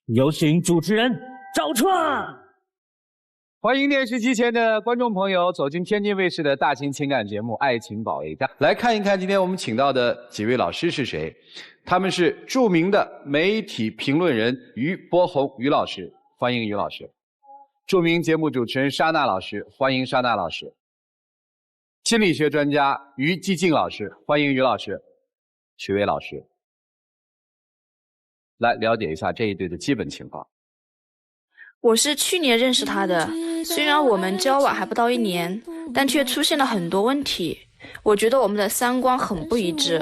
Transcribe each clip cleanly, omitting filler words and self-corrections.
有请主持人赵创。欢迎电视机前的观众朋友走进天津卫视的大型情感节目《爱情保卫战》，来看一看今天我们请到的几位老师是谁。他们是著名的媒体评论人于博宏于老师，欢迎于老师；著名节目主持人莎娜老师，欢迎莎娜老师；心理学专家于继静老师，欢迎于老师；许巍老师。来了解一下这一对的基本情况。我是去年认识他的，虽然我们交往还不到1年，但却出现了很多问题。我觉得我们的三观很不一致，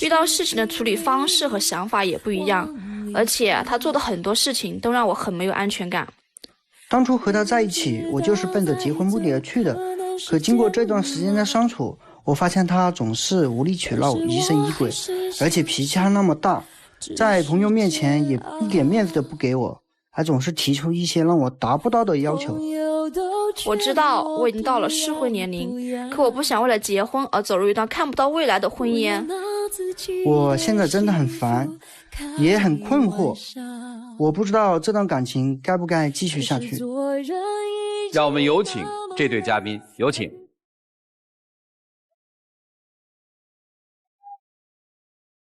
遇到事情的处理方式和想法也不一样，而且他做的很多事情都让我很没有安全感。当初和他在一起，我就是奔着结婚目的而去的，可经过这段时间的相处，我发现他总是无理取闹、疑神疑鬼，而且脾气还那么大，在朋友面前也一点面子都不给我，还总是提出一些让我达不到的要求。我知道我已经到了适婚年龄，可我不想为了结婚而走入一段看不到未来的婚姻。我现在真的很烦，也很困惑，我不知道这段感情该不该继续下去。让我们有请这对嘉宾，有请。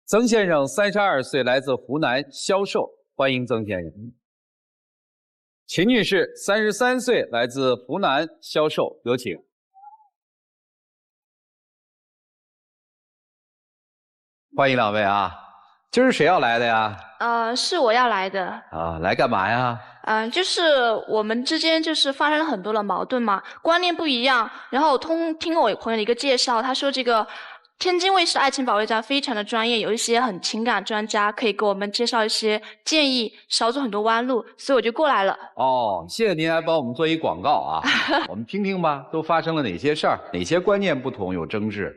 曾先生32岁，来自湖南，销售，欢迎曾先生。秦女士33岁，来自湖南，销售，有请。欢迎两位啊！今儿谁要来的呀？是我要来的。啊，来干嘛呀？就是我们之间就是发生了很多的矛盾嘛，观念不一样。然后听我朋友的一个介绍，他说这个天津卫视爱情保卫战非常的专业，有一些很情感专家可以给我们介绍一些建议，少走很多弯路，所以我就过来了。哦，谢谢您还帮我们做一广告啊！我们听听吧，都发生了哪些事儿，哪些观念不同有争执？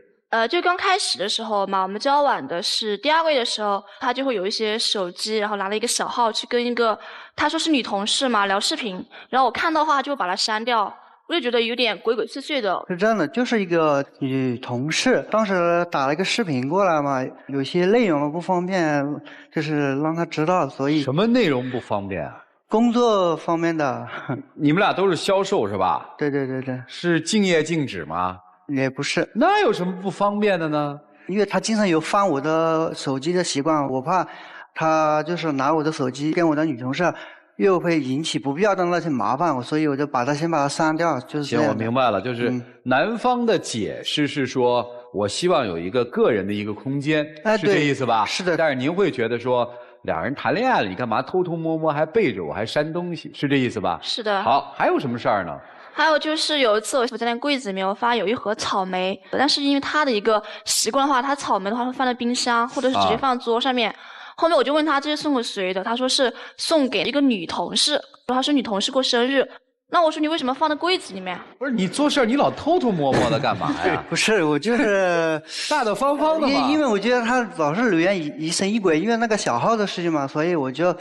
就刚开始的时候嘛，我们交往的是第2个月的时候，他就会有一些手机，然后拿了一个小号去跟一个他说是女同事嘛聊视频，然后我看到的话就会把它删掉。我就觉得有点鬼鬼祟祟的。是这样的，就是一个女同事，当时打了一个视频过来嘛，有些内容不方便，就是让她知道，所以。什么内容不方便啊？工作方面的。你们俩都是销售是吧？对对对对。是竞业禁止吗？也不是。那有什么不方便的呢？因为她经常有翻我的手机的习惯，我怕她就是拿我的手机跟我的女同事。又会引起不必要的那些麻烦，所以我就先把它删掉，就是这样。行，我明白了，就是男方的解释是说，我希望有一个个人的一个空间，是这意思吧？是的。但是您会觉得说，两人谈恋爱了，你干嘛偷偷摸摸还背着我，还删东西，是这意思吧？是的。好，还有什么事儿呢？还有就是有一次我在那柜子里面，我发现有一盒草莓，但是因为他的一个习惯的话，他草莓的话会放在冰箱，或者是直接放桌上面。后面我就问他这是送给谁的，他说是送给一个女同事，他说女同事过生日。那我说你为什么放在柜子里面？不是你做事你老偷偷摸摸的干嘛呀？不是，我就是大大方方的嘛。因为我觉得他老是留言疑神疑鬼，因为那个小号的事情嘛，所以我就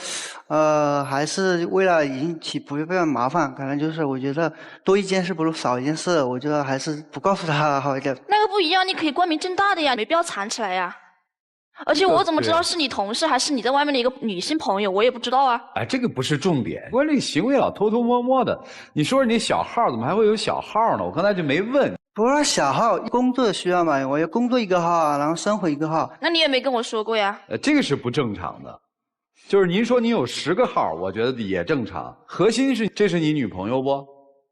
还是为了引起不必要麻烦，可能就是我觉得多一件事不如少一件事，我觉得还是不告诉他好一点。那个不一样，你可以光明正大的呀，没必要藏起来呀。而且我怎么知道是你同事还是你在外面的一个女性朋友，我也不知道啊。哎，这个不是重点，关键行为老偷偷摸摸的。你说你小号怎么还会有小号呢？我刚才就没问。不是小号，工作需要嘛，我要工作一个号，然后生活一个号。那你也没跟我说过呀。这个是不正常的。就是您说你有10个号，我觉得也正常。核心是这是你女朋友不？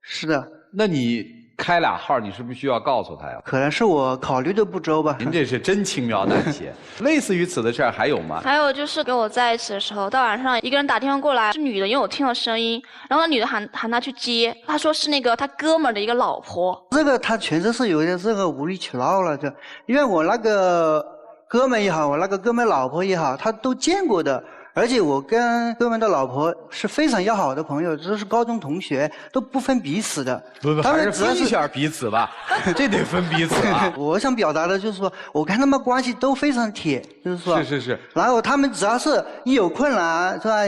是的。那你开俩号，你是不是需要告诉他呀？可能是我考虑的不周吧。您这是真轻描淡写。类似于此的事儿还有吗？还有就是跟我在一起的时候，到晚上一个人打电话过来，是女的，因为我听到声音，然后那女的喊他去接，他说是那个他哥们儿的一个老婆。这个他全都是有点这个无理取闹了，因为我那个哥们也好，我那个哥们老婆也好，他都见过的。而且我跟哥们的老婆是非常要好的朋友，这是高中同学，都不分彼此的。不，还是分一下彼此吧，这得分彼此啊。我想表达的就是说，我看他们关系都非常铁，就是说。是。然后他们只要是一有困难，是吧？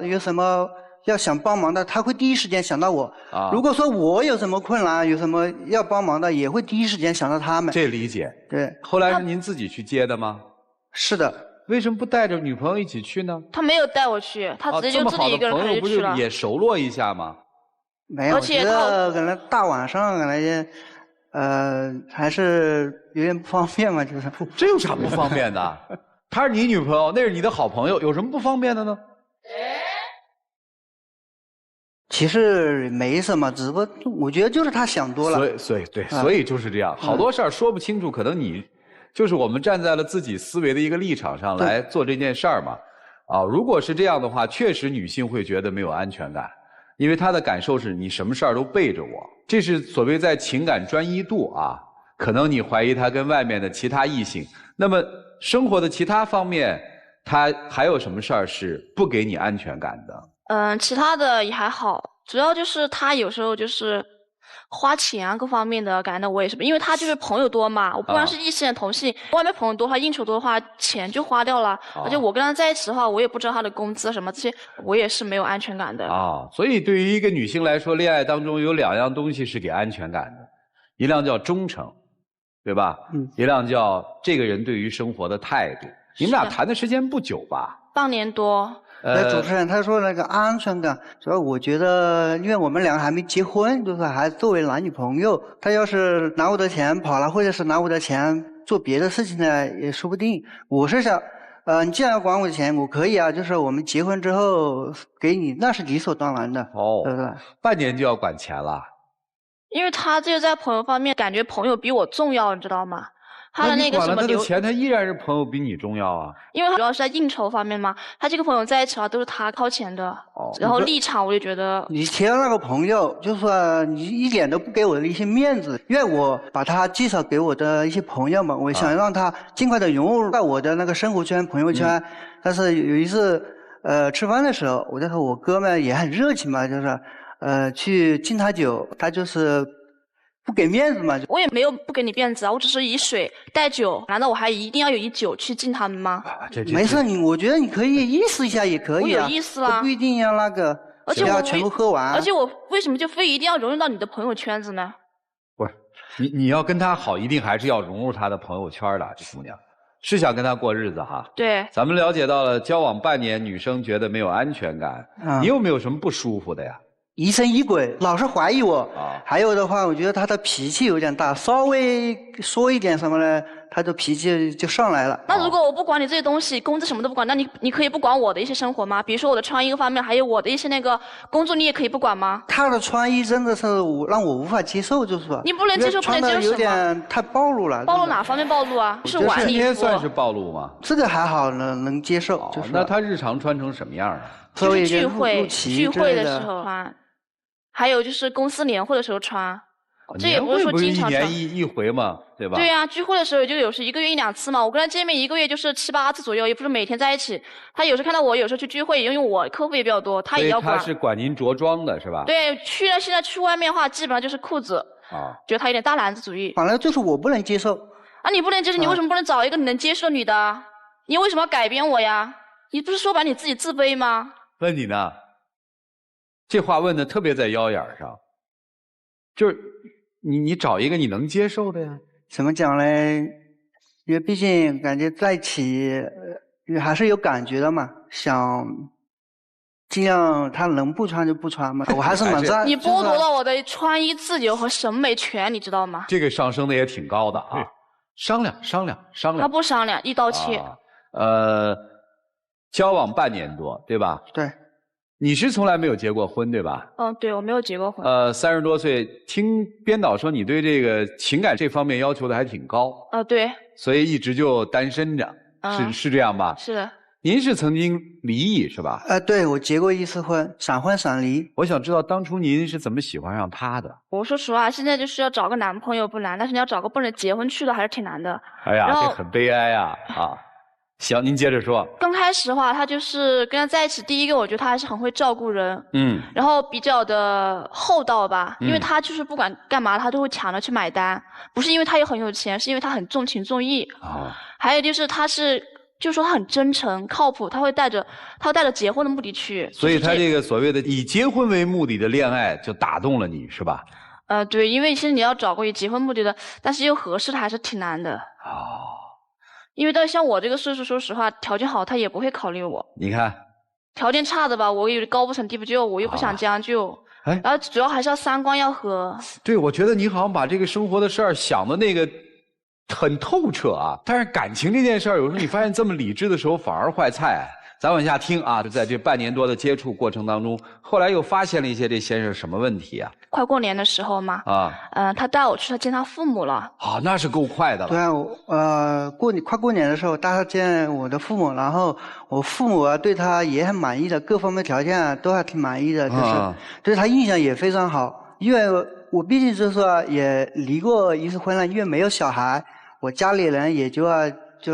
有什么要想帮忙的，他会第一时间想到我。啊。如果说我有什么困难，有什么要帮忙的，也会第一时间想到他们。这理解。对。后来是您自己去接的吗？是的。为什么不带着女朋友一起去呢？他没有带我去，他直接就自己一个人开这么好的朋友不就就去了。也熟络一下吗？没有，我觉得可能大晚上可能还是有点不方便嘛，就是。这有啥不方便的？她是你女朋友，那是你的好朋友，有什么不方便的呢？其实没什么，只不过我觉得就是他想多了。所以就是这样，好多事儿说不清楚，可能你就是我们站在了自己思维的一个立场上来做这件事儿嘛。啊，如果是这样的话，确实女性会觉得没有安全感，因为她的感受是你什么事儿都背着我，这是所谓在情感专一度啊。可能你怀疑她跟外面的其他异性，那么生活的其他方面，她还有什么事儿是不给你安全感的？其他的也还好，主要就是他有时候就是花钱啊各方面的，感觉我也是，因为他就是朋友多嘛，我不管是异性同性，外面朋友多，他应酬多的话，钱就花掉了。而且我跟他在一起的话，我也不知道他的工资什么这些，我也是没有安全感的。所以对于一个女性来说，恋爱当中有2样东西是给安全感的，一辆叫忠诚，对吧？一辆叫这个人对于生活的态度。你们俩谈的时间不久吧？半年多。主持人他说那个安全感，主要我觉得，因为我们两个还没结婚，就是还作为男女朋友，他要是拿我的钱跑了，或者是拿我的钱做别的事情呢，也说不定。我是想，你既然要管我的钱，我可以啊，就是我们结婚之后给你，那是理所当然的。对不对？半年就要管钱了。因为他这个在朋友方面，感觉朋友比我重要，你知道吗？他的那个什么你管了他的钱，他依然是朋友比你重要啊。因为主要是在应酬方面嘛，他这个朋友在一起的话都是他掏钱的。然后立场我就觉得，你提到那个朋友，就是说你一点都不给我的一些面子，因为我把他介绍给我的一些朋友嘛，我想让他尽快的融入到我的那个生活圈、朋友圈。但是有一次，吃饭的时候，我就和我哥们也很热情嘛，就是去敬他酒，他就是不给面子嘛。我也没有不给你面子啊，我只是以水带酒，难道我还一定要有以酒去敬他们吗？没事，我觉得你可以意思一下也可以啊。我有意思啦，不一定要那个，而且要全部喝完。而且我为什么就非一定要融入到你的朋友圈子呢？不是，你要跟他好，一定还是要融入他的朋友圈的。这姑娘是想跟他过日子哈。对。咱们了解到了，交往半年，女生觉得没有安全感。你有没有什么不舒服的呀？疑神疑鬼，老是怀疑我。还有的话，我觉得他的脾气有点大，稍微说一点什么呢，他的脾气就上来了。那如果我不管你这些东西，工资什么都不管，那你可以不管我的一些生活吗？比如说我的穿衣方面，还有我的一些那个工作，你也可以不管吗？他的穿衣真的是让我无法接受，就是说。你不能接受，不能接受什么？有点太暴露了。暴露哪方面暴露啊？是晚礼服。今天算是暴露吗？这个还好能接受。就是。那他日常穿成什么样啊？就是聚会的时候穿。还有就是公司年会的时候穿，这也不是说经常穿。1年一回嘛，对吧？对呀，聚会的时候也就有时1个月1、2次嘛。我跟他见面1个月就是7、8次左右，也不是每天在一起。他有时看到我，有时候去聚会，因为我客户也比较多，他也要管。他是管您着装的是吧？对，现在去外面的话，基本上就是裤子。觉得他有点大男子主义。反正就是我不能接受。你不能接受，你为什么不能找一个你能接受的女的？你为什么要改变我呀？你不是说白你自己自卑吗？问你呢？这话问的特别在腰眼上。就是你找一个你能接受的呀？怎么讲呢？因为毕竟感觉在一起，还是有感觉的嘛。想尽量他能不穿就不穿嘛。我还是蛮在。你剥夺了我的穿衣自由和审美权，你知道吗？这个上升的也挺高的啊。商量。他不商量，一刀切。交往半年多，对吧？对。你是从来没有结过婚，对吧？对，我没有结过婚。30多岁，听编导说你对这个情感这方面要求的还挺高。对。所以一直就单身着，是这样吧？是的。您是曾经离异是吧？对，我结过1次婚，闪婚闪离。我想知道当初您是怎么喜欢上他的？我说实话，现在就是要找个男朋友不难，但是你要找个不能结婚去的还是挺难的。哎呀，这很悲哀啊！行，您接着说。刚开始的话，他就是跟他在一起，第一个我觉得他还是很会照顾人，然后比较的厚道吧，因为他就是不管干嘛，他都会抢着去买单，不是因为他也很有钱，是因为他很重情重义。还有就是就是说他很真诚、靠谱，他会带着结婚的目的去。所以他这个所谓的以结婚为目的的恋爱就打动了你，是吧？对，因为其实你要找个以结婚目的的，但是又合适的还是挺难的。因为到像我这个岁数，说实话，条件好他也不会考虑我。你看，条件差的吧，我有高不成低不就，我又不想将就。哎，然后主要还是要三观要合。对，我觉得你好像把这个生活的事儿想的那个很透彻啊。但是感情这件事儿，有时候你发现这么理智的时候反而坏菜。咱往下听啊，就在这半年多的接触过程当中，后来又发现了一些这先生什么问题啊？快过年的时候嘛，他带我去见他父母了。啊，那是够快的了。对啊，快过年的时候带他见我的父母，然后我父母啊对他也很满意的，各方面条件啊都还挺满意的，就是对他印象也非常好。因为我毕竟就是说也离过一次婚了，因为没有小孩，我家里人也就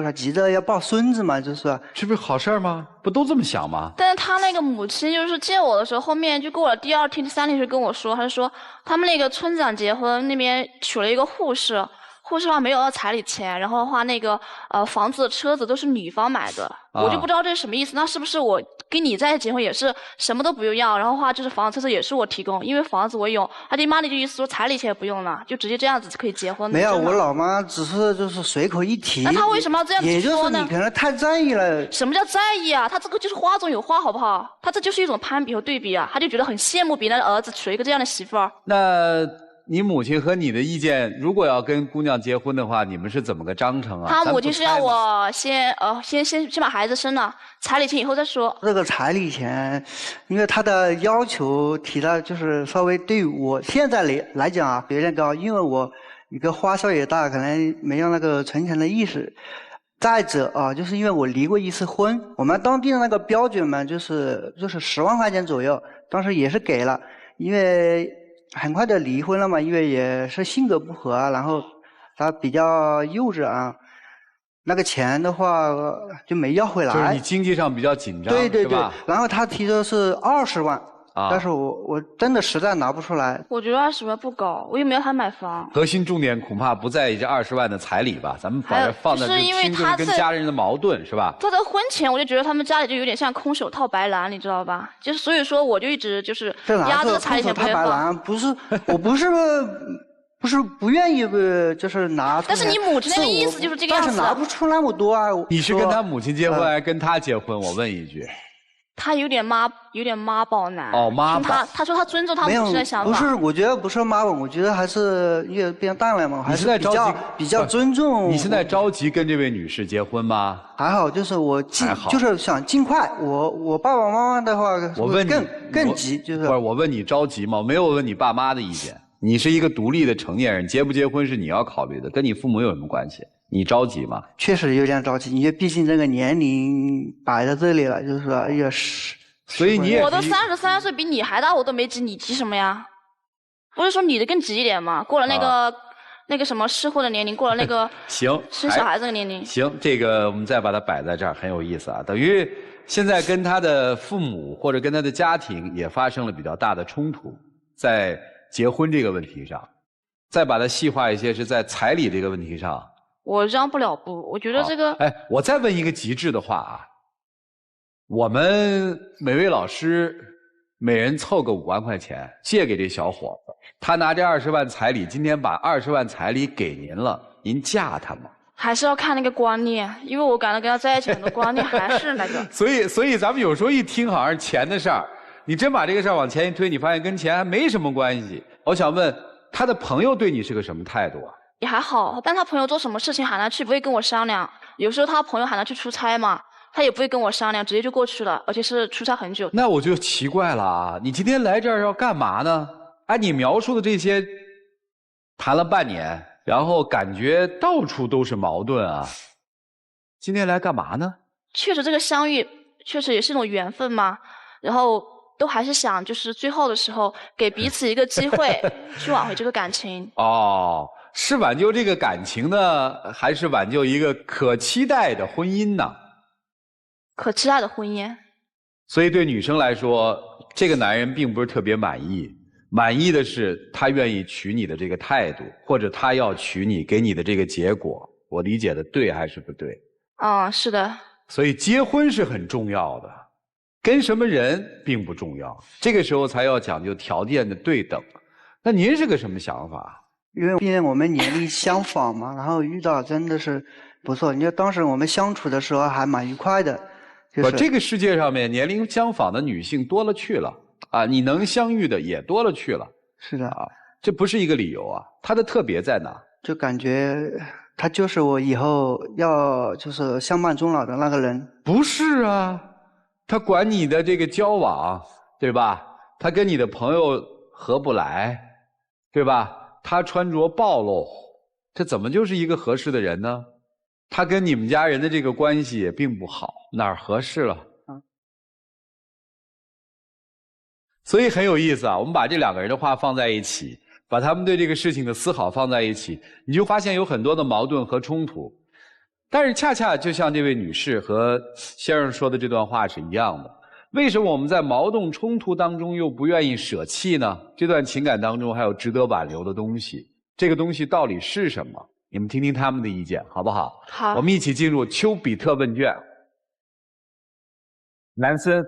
是急着要抱孙子嘛，就是这不是好事儿吗？不都这么想吗？但是他那个母亲就是见我的时候，后面就过了第2天、第3天就跟我说，他就说他们那个村长结婚那边娶了一个护士，护士的话没有要彩礼钱，然后的话那个房子、车子都是女方买的，我就不知道这是什么意思。那是不是我跟你在一起结婚也是什么都不用要，然后的话就是房子、车子也是我提供，因为房子我有。他爹妈那句意思说彩礼钱也不用了，就直接这样子可以结婚。没有，我老妈只是就是随口一提。那他为什么要这样子说呢？也就是你可能太在意了。什么叫在意啊？他这个就是花中有花，好不好？他这就是一种攀比和对比啊，他就觉得很羡慕别人的儿子娶了一个这样的媳妇儿。那你母亲和你的意见，如果要跟姑娘结婚的话，你们是怎么个章程啊？他母亲是要我先把孩子生了，彩礼钱以后再说。这个彩礼钱，因为他的要求提的就是稍微对我现在来讲啊有点高，因为我一个花销也大，可能没有那个存钱的意识。再者啊，就是因为我离过一次婚，我们当地的那个标准嘛，就是10万块钱左右，当时也是给了，因为很快的离婚了嘛，因为也是性格不合啊，然后他比较幼稚啊，那个钱的话就没要回来。就是你经济上比较紧张，对，是吧？然后他提的是20万。但是我真的实在拿不出来。我觉得20万不高，我又没有他买房。核心重点恐怕不在于这20万的彩礼吧？咱们把它放在这听就是跟家人的矛盾是吧？他的婚前我就觉得他们家里就有点像空手套白狼，你知道吧？就是所以说我就一直就是压这个彩礼钱不会放。不是，我不是不愿意就是拿出来。但是你母亲那个意思就是这个样子。但是拿不出那么多啊。你是跟他母亲结婚还是跟他结婚？我问一句。他有点妈宝男。哦，妈宝。他说他尊重他母亲的想法。不是，我觉得不是妈宝，我觉得还是越变淡了嘛，还是比较尊重。你现在着急跟这位女士结婚吗？还好，就是我就是想尽快。我爸爸妈妈的话，我问你更急，就是。不是，我问你着急吗？我没有问你爸妈的意见。你是一个独立的成年人，结不结婚是你要考虑的，跟你父母有什么关系？你着急吗？确实有点着急，因为毕竟这个年龄摆在这里了，就是说也是。所以你也我都33岁，比你还大，我都没急，你急什么呀？不是说你的更急一点吗？过了那个什么适婚的年龄，过了那个行生小孩子的年龄。行，这个我们再把它摆在这儿，很有意思啊。等于现在跟他的父母或者跟他的家庭也发生了比较大的冲突，在结婚这个问题上，再把它细化一些，是在彩礼这个问题上。我让不了步，我觉得这个。哎，我再问一个极致的话啊，我们每位老师每人凑个5万块钱借给这小伙子，他拿这20万彩礼，今天把20万彩礼给您了，您嫁他吗？还是要看那个观念，因为我感到跟他在一起很多观念还是那个。所以咱们有时候一听好像是钱的事儿，你真把这个事儿往前一推，你发现跟钱还没什么关系。我想问他的朋友对你是个什么态度啊？也还好，但他朋友做什么事情喊他去不会跟我商量，有时候他朋友喊他去出差嘛，他也不会跟我商量，直接就过去了，而且是出差很久。那我就奇怪了啊，你今天来这儿要干嘛呢？按你描述的这些，谈了半年，然后感觉到处都是矛盾啊，今天来干嘛呢？确实这个相遇确实也是一种缘分嘛，然后都还是想就是最后的时候给彼此一个机会去挽回这个感情。哦，是挽救这个感情呢，还是挽救一个可期待的婚姻呢？可期待的婚姻。所以对女生来说，这个男人并不是特别满意，满意的是他愿意娶你的这个态度，或者他要娶你给你的这个结果。我理解的对还是不对？是的。所以结婚是很重要的，跟什么人并不重要，这个时候才要讲究条件的对等。那您是个什么想法？因为我们年龄相仿嘛，然后遇到真的是不错。你看当时我们相处的时候还蛮愉快的。这个世界上面年龄相仿的女性多了去了啊，你能相遇的也多了去了。是的啊，这不是一个理由啊，它的特别在哪？就感觉他就是我以后要就是相伴终老的那个人。不是啊，他管你的这个交往，对吧？他跟你的朋友合不来，对吧？他穿着暴露，这怎么就是一个合适的人呢？他跟你们家人的这个关系也并不好，哪儿合适了？所以很有意思啊，我们把这两个人的话放在一起，把他们对这个事情的思考放在一起，你就发现有很多的矛盾和冲突。但是恰恰就像这位女士和先生说的这段话是一样的，为什么我们在矛盾冲突当中又不愿意舍弃呢？这段情感当中还有值得挽留的东西，这个东西到底是什么？你们听听他们的意见好不好？好，我们一起进入丘比特问卷。男生，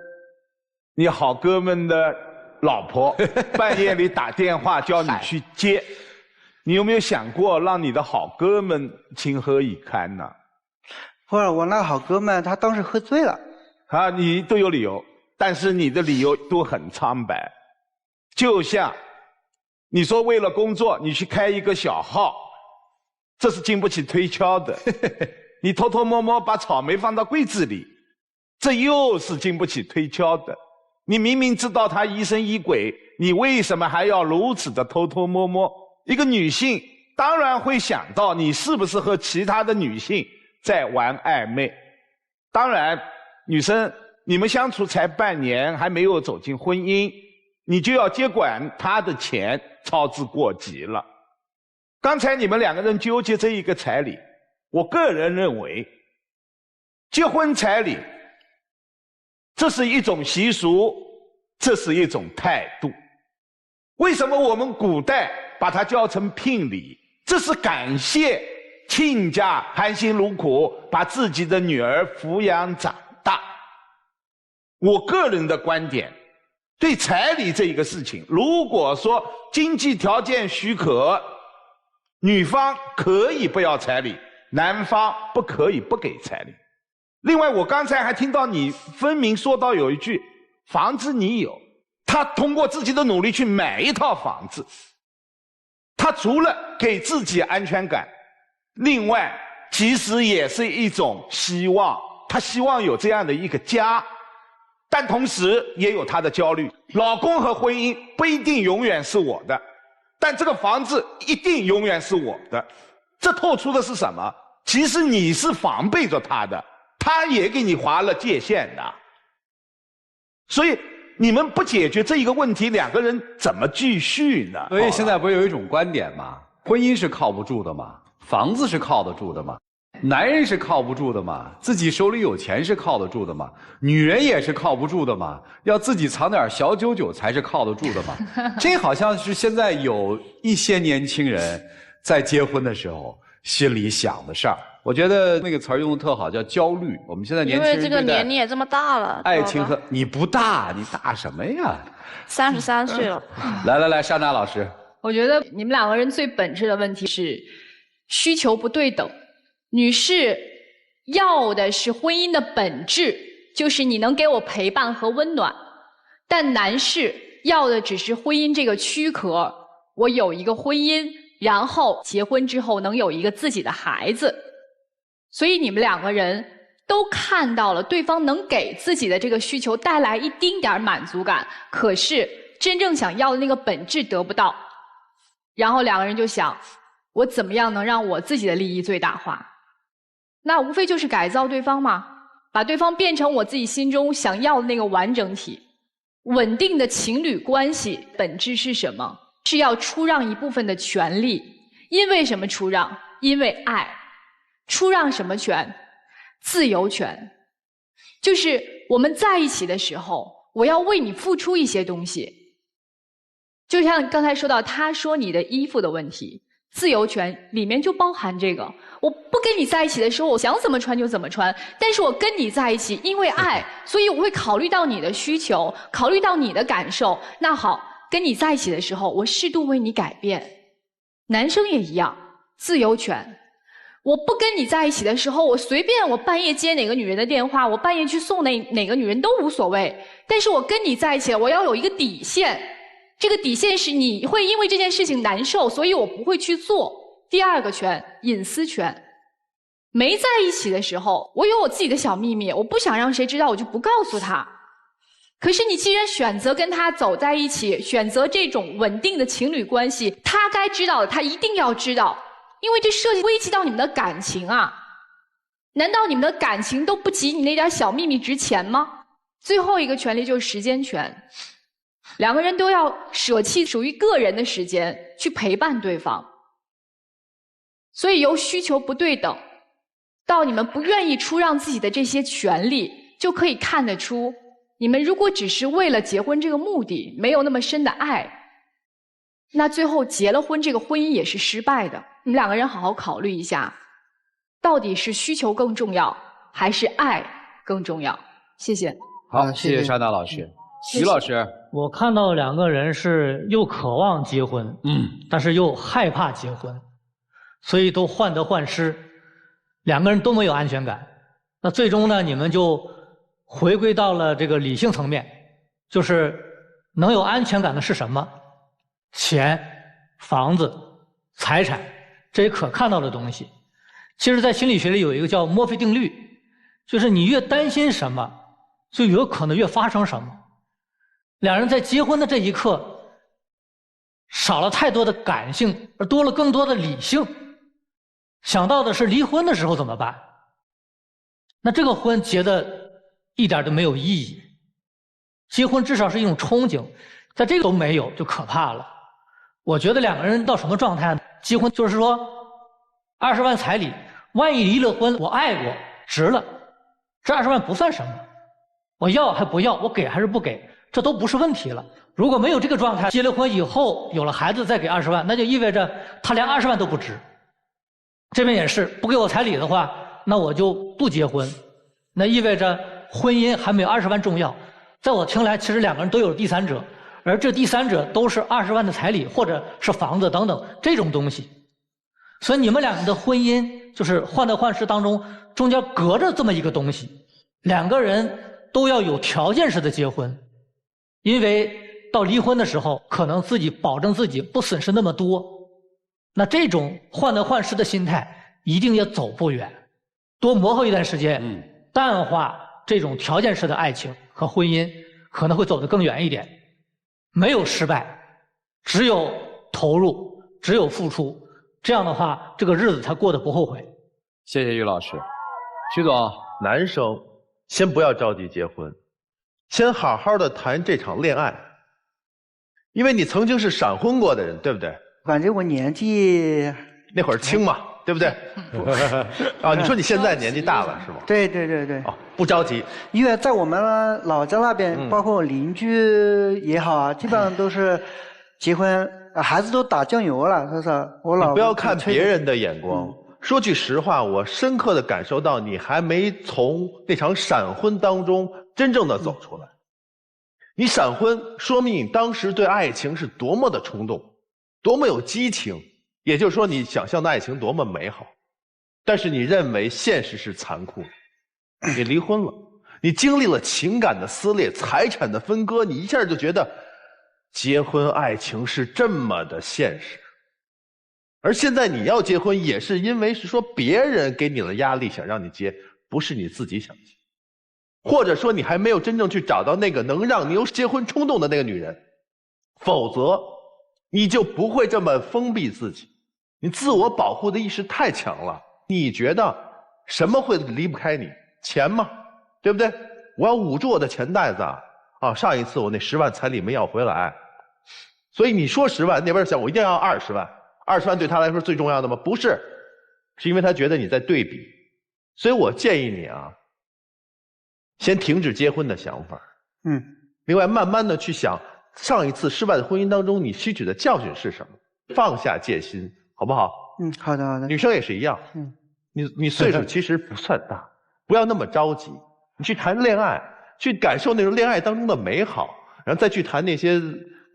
你好哥们的老婆半夜里打电话叫你去接，你有没有想过让你的好哥们情何以堪呢？后来我那个好哥们他当时喝醉了。啊，你都有理由，但是你的理由都很苍白。就像你说为了工作你去开一个小号，这是经不起推敲的。你偷偷摸摸把草莓放到柜子里，这又是经不起推敲的。你明明知道他疑神疑鬼，你为什么还要如此的偷偷摸摸？一个女性当然会想到你是不是和其他的女性在玩暧昧。当然女生你们相处才半年，还没有走进婚姻，你就要接管他的钱，操之过急了。刚才你们两个人纠结这一个彩礼，我个人认为结婚彩礼这是一种习俗，这是一种态度。为什么我们古代把它叫成聘礼？这是感谢亲家含辛茹苦把自己的女儿抚养长大。我个人的观点，对彩礼这一个事情，如果说经济条件许可，女方可以不要彩礼，男方不可以不给彩礼。另外我刚才还听到你分明说到有一句，房子你有，他通过自己的努力去买一套房子，他除了给自己安全感，另外其实也是一种希望，他希望有这样的一个家，但同时也有他的焦虑。老公和婚姻不一定永远是我的，但这个房子一定永远是我的。这透出的是什么？其实你是防备着他的，他也给你划了界限的。所以你们不解决这一个问题，两个人怎么继续呢？所以现在不是有一种观点吗？婚姻是靠不住的嘛，房子是靠得住的嘛，男人是靠不住的嘛，自己手里有钱是靠得住的嘛，女人也是靠不住的嘛，要自己藏点小九九才是靠得住的嘛。这好像是现在有一些年轻人在结婚的时候心里想的事儿。我觉得那个词儿用的特好，叫焦虑。我们现在年轻人因为这个年龄也这么大了，爱情和你不大，你大什么呀？33岁了。来，莎娜老师，我觉得你们两个人最本质的问题是需求不对等。女士要的是婚姻的本质，就是你能给我陪伴和温暖，但男士要的只是婚姻这个躯壳，我有一个婚姻，然后结婚之后能有一个自己的孩子。所以你们两个人都看到了对方能给自己的这个需求带来一丁点满足感，可是真正想要的那个本质得不到，然后两个人就想，我怎么样能让我自己的利益最大化？那无非就是改造对方嘛，把对方变成我自己心中想要的那个完整体。稳定的情侣关系本质是什么？是要出让一部分的权利。因为什么出让？因为爱。出让什么权？自由权。就是我们在一起的时候，我要为你付出一些东西。就像刚才说到他说你的衣服的问题，自由权里面就包含这个。我不跟你在一起的时候，我想怎么穿就怎么穿，但是我跟你在一起，因为爱，所以我会考虑到你的需求，考虑到你的感受。那好，跟你在一起的时候，我适度为你改变。男生也一样，自由权。我不跟你在一起的时候，我随便我半夜接哪个女人的电话，我半夜去送哪个女人都无所谓。但是我跟你在一起了，我要有一个底线。这个底线是你会因为这件事情难受，所以我不会去做。第二个权，隐私权。没在一起的时候，我有我自己的小秘密，我不想让谁知道，我就不告诉他。可是你既然选择跟他走在一起，选择这种稳定的情侣关系，他该知道的，他一定要知道。因为这涉及危及到你们的感情啊！难道你们的感情都不及你那点小秘密值钱吗？最后一个权利就是时间权，两个人都要舍弃属于个人的时间去陪伴对方。所以由需求不对等到你们不愿意出让自己的这些权利，就可以看得出，你们如果只是为了结婚这个目的，没有那么深的爱，那最后结了婚，这个婚姻也是失败的。你们两个人好好考虑一下，到底是需求更重要，还是爱更重要？谢谢。好，谢谢莎娜老师。徐老师，我看到两个人是又渴望结婚，但是又害怕结婚，所以都患得患失，两个人都没有安全感。那最终呢，你们就回归到了这个理性层面，就是能有安全感的是什么？钱、房子、财产。这些可看到的东西，其实在心理学里有一个叫墨菲定律，就是你越担心什么，就有可能越发生什么。两人在结婚的这一刻，少了太多的感性，而多了更多的理性，想到的是离婚的时候怎么办？那这个婚结的一点都没有意义。结婚至少是一种憧憬，在这个都没有就可怕了。我觉得两个人到什么状态呢？结婚就是说20万彩礼，万一离了婚，我爱过，值了，这20万不算什么，我要还不要，我给还是不给，这都不是问题了。如果没有这个状态，结了婚以后有了孩子再给20万，那就意味着他连20万都不值。这边也是，不给我彩礼的话，那我就不结婚，那意味着婚姻还没有20万重要。在我听来，其实两个人都有第三者，而这第三者都是20万的彩礼或者是房子等等这种东西。所以你们两个的婚姻就是患得患失当中中间隔着这么一个东西，两个人都要有条件式的结婚，因为到离婚的时候可能自己保证自己不损失那么多，那这种患得患失的心态一定也走不远，多磨合一段时间，淡化这种条件式的爱情和婚姻，可能会走得更远一点。没有失败，只有投入，只有付出，这样的话这个日子才过得不后悔。谢谢于老师。徐总，男生先不要着急结婚，先好好的谈这场恋爱，因为你曾经是闪婚过的人，对不对？感觉我年纪那会儿轻嘛，对不对？啊，你说你现在年纪大了是吗？对对对对。哦，不着急，因为在我们老家那边，包括邻居也好啊，基本上都是结婚，孩子都打酱油了，是不是？我老你不要看别人的眼光。说句实话，我深刻的感受到你还没从那场闪婚当中真正的走出来。你闪婚，说明你当时对爱情是多么的冲动，多么有激情，也就是说你想象的爱情多么美好。但是你认为现实是残酷的，你离婚了，你经历了情感的撕裂，财产的分割，你一下就觉得结婚爱情是这么的现实。而现在你要结婚，也是因为是说别人给你了压力想让你结，不是你自己想结。或者说你还没有真正去找到那个能让你有结婚冲动的那个女人，否则你就不会这么封闭自己。你自我保护的意识太强了，你觉得什么会离不开你？钱吗？对不对？我要捂住我的钱袋子啊！上一次我那10万彩礼没要回来，所以你说10万，那边想我一定要20万，20万对他来说最重要的吗？不是，是因为他觉得你在对比。所以我建议你先停止结婚的想法。另外慢慢的去想上一次失败的婚姻当中你吸取的教训是什么，放下戒心，好不好？好的好的。女生也是一样。你岁数其实不算大，不要那么着急。你去谈恋爱，去感受那种恋爱当中的美好，然后再去谈那些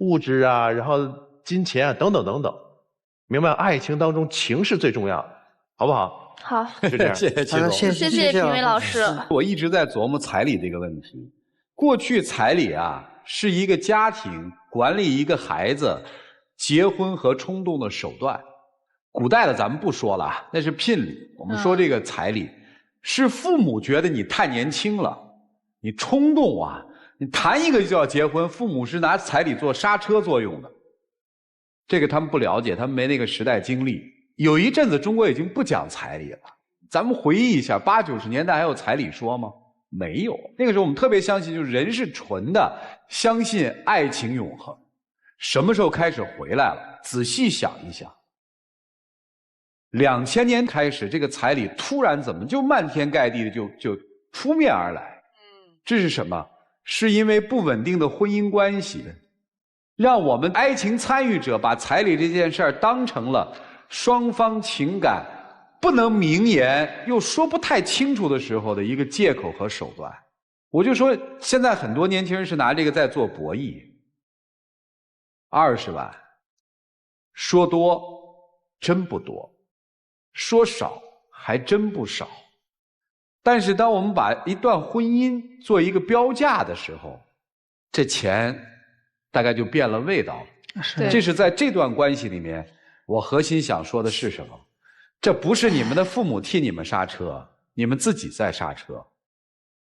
物质啊，然后金钱啊等等等等。明白？爱情当中情是最重要的，好不好？好，是这样。谢谢齐总，谢谢评委老师。我一直在琢磨彩礼这个问题。过去彩礼啊，是一个家庭管理一个孩子结婚和冲动的手段。古代的咱们不说了，那是聘礼。我们说这个彩礼，是父母觉得你太年轻了，你冲动啊，你谈一个就要结婚，父母是拿彩礼做刹车作用的。这个他们不了解，他们没那个时代经历。有一阵子中国已经不讲彩礼了，咱们回忆一下，80、90年代还有彩礼说吗？没有。那个时候我们特别相信，就是人是纯的，相信爱情永恒。什么时候开始回来了？仔细想一想，2000年开始，这个彩礼突然怎么就漫天盖地的就扑面而来？这是什么？是因为不稳定的婚姻关系，让我们爱情参与者把彩礼这件事儿当成了双方情感不能明言又说不太清楚的时候的一个借口和手段。我就说，现在很多年轻人是拿这个在做博弈。20万，说多真不多，说少还真不少。但是当我们把一段婚姻做一个标价的时候，这钱大概就变了味道了。这是在这段关系里面，我核心想说的是什么？这不是你们的父母替你们刹车，你们自己在刹车。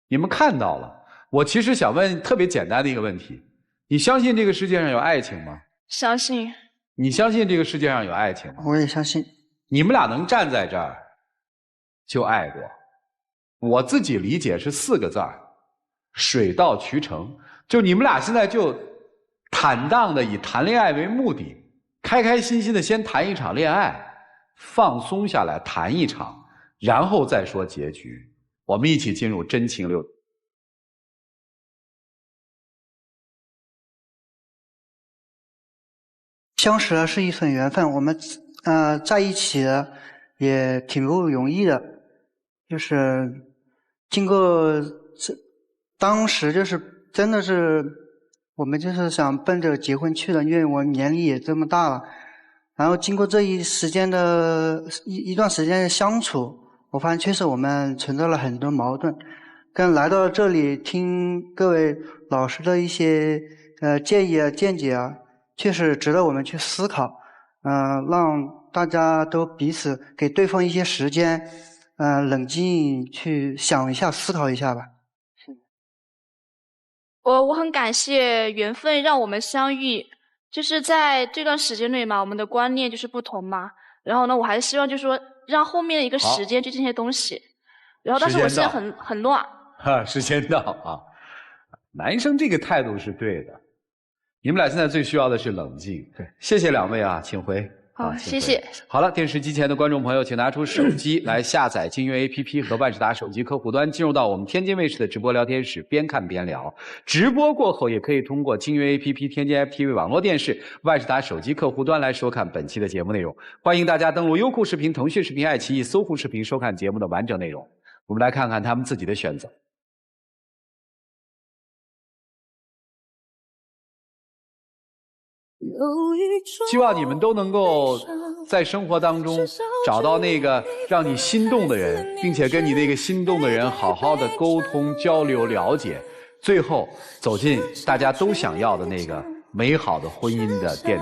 你们看到了。我其实想问特别简单的一个问题：你相信这个世界上有爱情吗？相信。你相信这个世界上有爱情吗？我也相信。你们俩能站在这儿，就爱过。我自己理解是4个字儿：水到渠成。就你们俩现在就坦荡的以谈恋爱为目的，开开心心的先谈一场恋爱，放松下来谈一场，然后再说结局。我们一起进入真情流。相识了是一份缘分，我们在一起也挺不容易的，就是经过当时就是真的是我们就是想奔着结婚去的，因为我年龄也这么大了。然后经过这一段时间的相处，我发现确实我们存在了很多矛盾。跟来到这里听各位老师的一些建议啊见解啊，确实值得我们去思考。让大家都彼此给对方一些时间，冷静去想一下思考一下吧。我很感谢缘分让我们相遇，就是在这段时间内嘛，我们的观念就是不同嘛。然后呢，我还是希望就是说让后面的一个时间去这些东西。然后但是我现在很乱。时间到啊！男生这个态度是对的。你们俩现在最需要的是冷静。谢谢2位啊，请回。好，谢谢。好了，电视机前的观众朋友，请拿出手机来下载金悦 APP 和万事达手机客户端，进入到我们天津卫视的直播聊天室，边看边聊。直播过后，也可以通过金悦 APP、天津 FTV 网络电视、万事达手机客户端来收看本期的节目内容。欢迎大家登录优酷视频、腾讯视频、爱奇艺、搜狐视频收看节目的完整内容。我们来看看他们自己的选择。希望你们都能够在生活当中找到那个让你心动的人，并且跟你那个心动的人好好的沟通、交流、了解，最后走进大家都想要的那个美好的婚姻的殿堂。